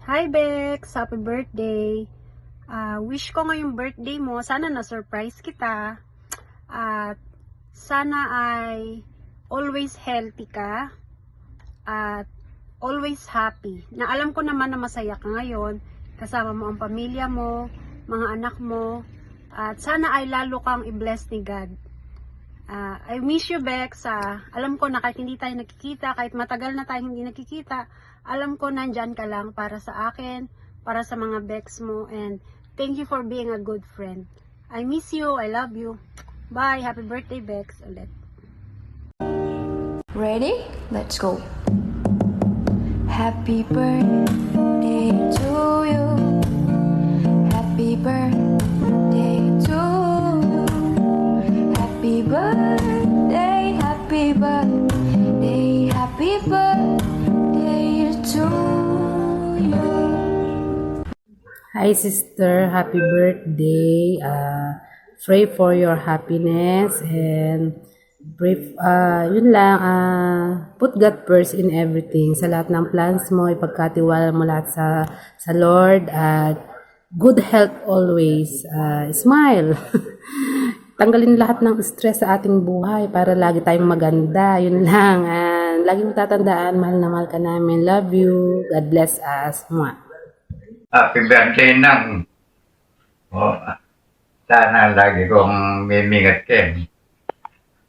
Hi Bex! Happy birthday! Wish ko ngayong birthday mo, sana na-surprise kita. At sana ay always healthy ka. At always happy. Na alam ko naman na masaya ka ngayon. Kasama mo ang pamilya mo, mga anak mo. At sana ay lalo kang i-bless ni God. I miss you, Bex. Alam ko na kahit hindi tayo nakikita, kahit matagal na tayo hindi nakikita, alam ko nandyan ka lang para sa akin, para sa mga Bex mo, and thank you for being a good friend. I miss you. I love you. Bye. Happy birthday, Bex. Ulit. Ready? Let's go. Happy birthday to you. Happy birthday to you. Happy birthday, happy birthday, happy birthday to you. Hi sister, happy birthday. Pray for your happiness and pray, yun lang, put God first in everything. Sa lahat ng plans mo, ipagkatiwala mo lahat sa Lord at good health always. Smile. Tanggalin lahat ng stress sa ating buhay para lagi tayong maganda. Yun lang. Lagi mo tatandaan, mahal na mahal ka namin. Love you. God bless us. Mwah. Happy birthday nang. Oh, sana lagi kong mimingat ken.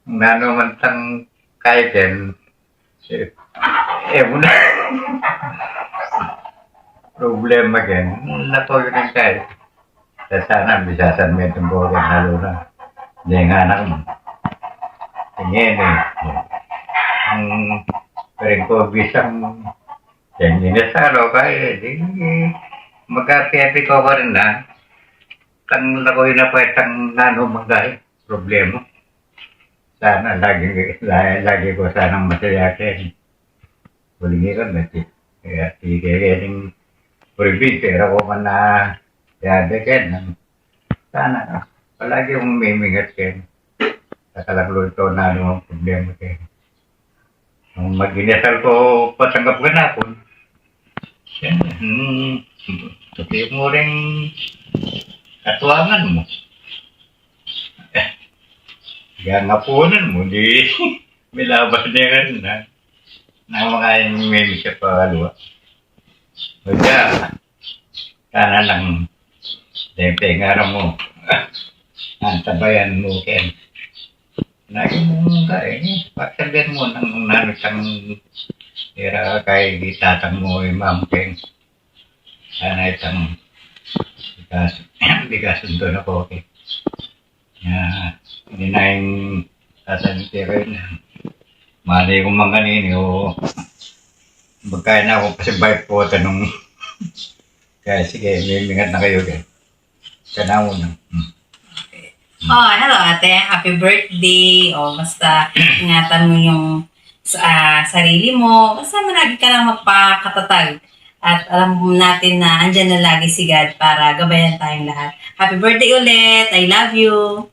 Nano man tang kay ken. Muna. Problema ken. Nako yun ang kay. Sana bisasan mo itong buhay halo na. Hindi nga anak mo. Tingin ang paring ko bisang yan inasalo kay di magkapiapi ko pa rin na kang lakoy na pa itang nano magdahil problema. Sana lagi ko sanang masaya kayo. Hulingi ko na kaya tigilin puribig pero ko man na yada kayo. Sana palagi yung mimingat kayo. Kakalaklo ito na ano problema kayo. Nung mag-inasal ko patanggap ka na po. Sabi mo rin katuangan mo. Kaya nga punan mo, di may labas na yan na mga meme siya pa alwa. Kaya, sana lang pengaram mo. Antabayan mo ken. Lagi mo kain, pagsabihan mo ng nanitang tira kay gitatang mo imam ken. Sana itang bigasundo na ko okay. Hindi na yung sasanitira yun. Mali kong mga kanini o magkain na ako kasi bike po tanong. Kaya sige, may mingat na kayo kaya. Kanaw na. Oh, hello ate. Happy birthday. O, basta ingatan mo yung sarili mo. Basta managi ka lang magpakatatag. At alam natin na andyan na lagi si God para gabayan tayong lahat. Happy birthday ulit. I love you.